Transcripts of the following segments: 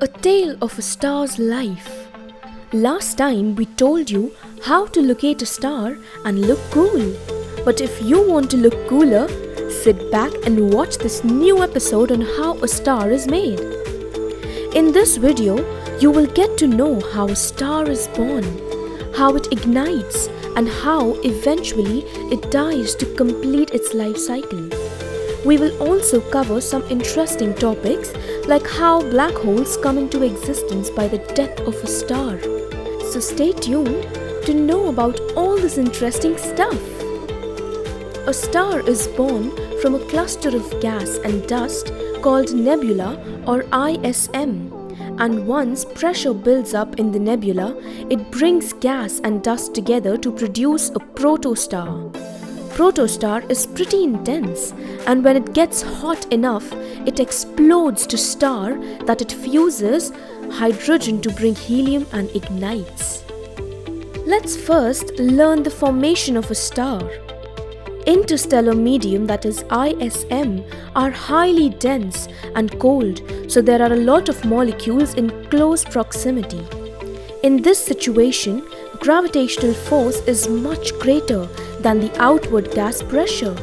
A tale of a star's life. Last time we told you how to locate a star and look cool. But if you want to look cooler, sit back and watch this new episode on how a star is made. In this video, you will get to know how a star is born, how it ignites, and how eventually it dies to complete its life cycle. We will also cover some interesting topics like how black holes come into existence by the death of a star. So stay tuned to know about all this interesting stuff. A star is born from a cluster of gas and dust called nebula or ISM. And once pressure builds up in the nebula, it brings gas and dust together to produce a protostar. Protostar is pretty intense, and when it gets hot enough, it explodes to star that it fuses hydrogen to bring helium and ignites. Let's first learn the formation of a star. Interstellar medium, that is ISM, are highly dense and cold, so there are a lot of molecules in close proximity. In this situation, gravitational force is much greater than the outward gas pressure.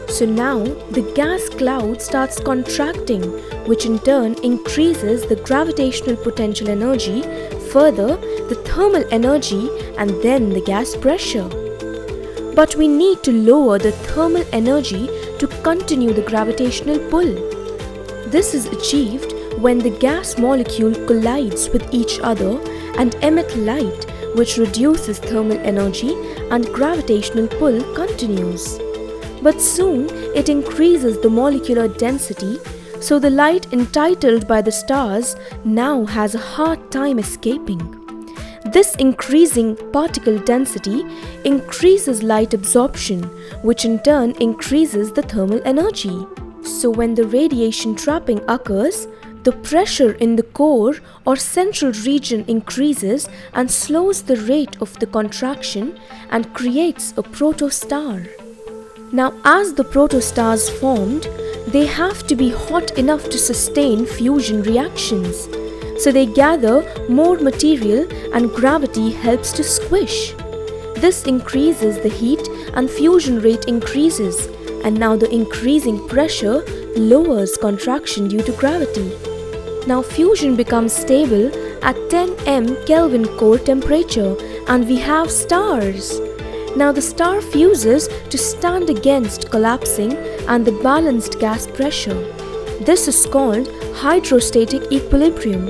So now the gas cloud starts contracting, which in turn increases the gravitational potential energy, further the thermal energy, and then the gas pressure. But we need to lower the thermal energy to continue the gravitational pull. This is achieved when the gas molecule collides with each other and emit light, which reduces thermal energy, and gravitational pull continues. But soon it increases the molecular density, so the light entitled by the stars now has a hard time escaping. This increasing particle density increases light absorption, which in turn increases the thermal energy. So when the radiation trapping occurs, the pressure in the core or central region increases and slows the rate of the contraction and creates a protostar. Now, as the protostars formed, they have to be hot enough to sustain fusion reactions. So they gather more material and gravity helps to squish. This increases the heat and fusion rate increases, and now the increasing pressure lowers contraction due to gravity. Now fusion becomes stable at 10 M Kelvin core temperature and we have stars. Now the star fuses to stand against collapsing and the balanced gas pressure. This is called hydrostatic equilibrium.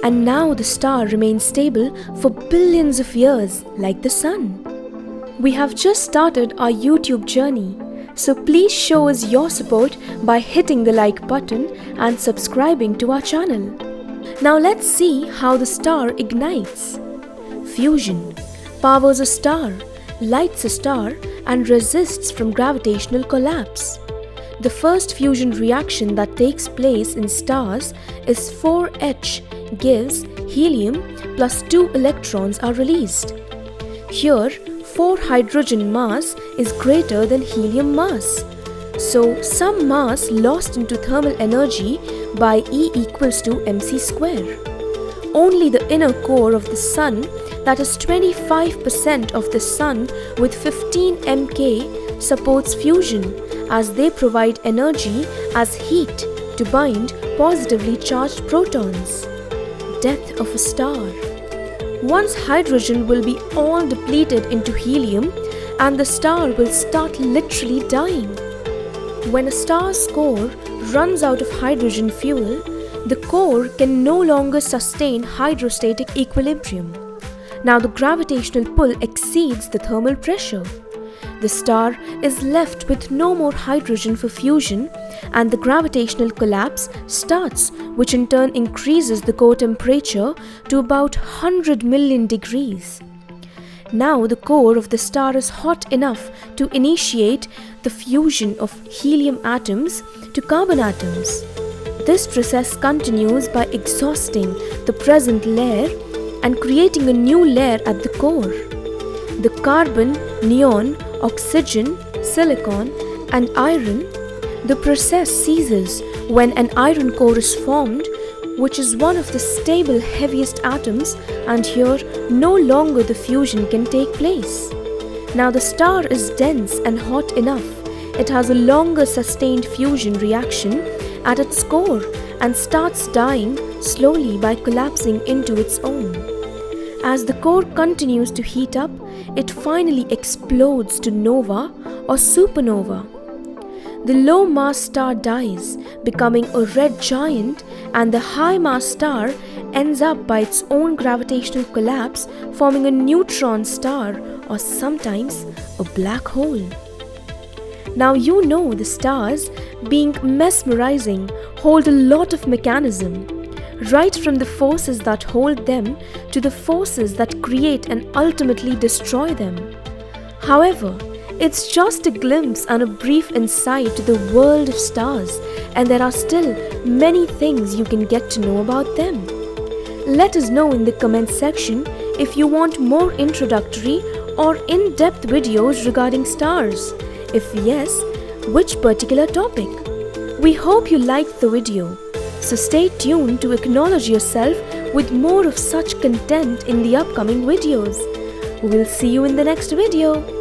And now the star remains stable for billions of years like the sun. We have just started our YouTube journey. So please show us your support by hitting the like button and subscribing to our channel. Now let's see how the star ignites. Fusion powers a star, lights a star, and resists from gravitational collapse. The first fusion reaction that takes place in stars is 4H gives helium plus 2 electrons are released. Here, 4 hydrogen mass is greater than helium mass. So, some mass lost into thermal energy by E equals to mc square. Only the inner core of the Sun, that is 25% of the Sun with 15 mK, supports fusion as they provide energy as heat to bind positively charged protons. Death of a star. Once hydrogen will be all depleted into helium and the star will start literally dying. When a star's core runs out of hydrogen fuel, the core can no longer sustain hydrostatic equilibrium. Now the gravitational pull exceeds the thermal pressure. The star is left with no more hydrogen for fusion and the gravitational collapse starts, which in turn increases the core temperature to about 100 million degrees. Now the core of the star is hot enough to initiate the fusion of helium atoms to carbon atoms. This process continues by exhausting the present layer and creating a new layer at the core. The carbon, neon, oxygen, silicon, and iron, the process ceases when an iron core is formed which is one of the stable heaviest atoms, and here no longer the fusion can take place. Now the star is dense and hot enough. It has a longer sustained fusion reaction at its core and starts dying slowly by collapsing into its own. As the core continues to heat up, it finally explodes to nova or supernova. The low mass star dies, becoming a red giant, and the high mass star ends up by its own gravitational collapse, forming a neutron star or sometimes a black hole. Now you know the stars, being mesmerizing, hold a lot of mechanism, right from the forces that hold them to the forces that create and ultimately destroy them. However, it's just a glimpse and a brief insight to the world of stars, and there are still many things you can get to know about them. Let us know in the comment section if you want more introductory or in-depth videos regarding stars. If yes, which particular topic? We hope you liked the video, so stay tuned to acknowledge yourself with more of such content in the upcoming videos. We'll see you in the next video.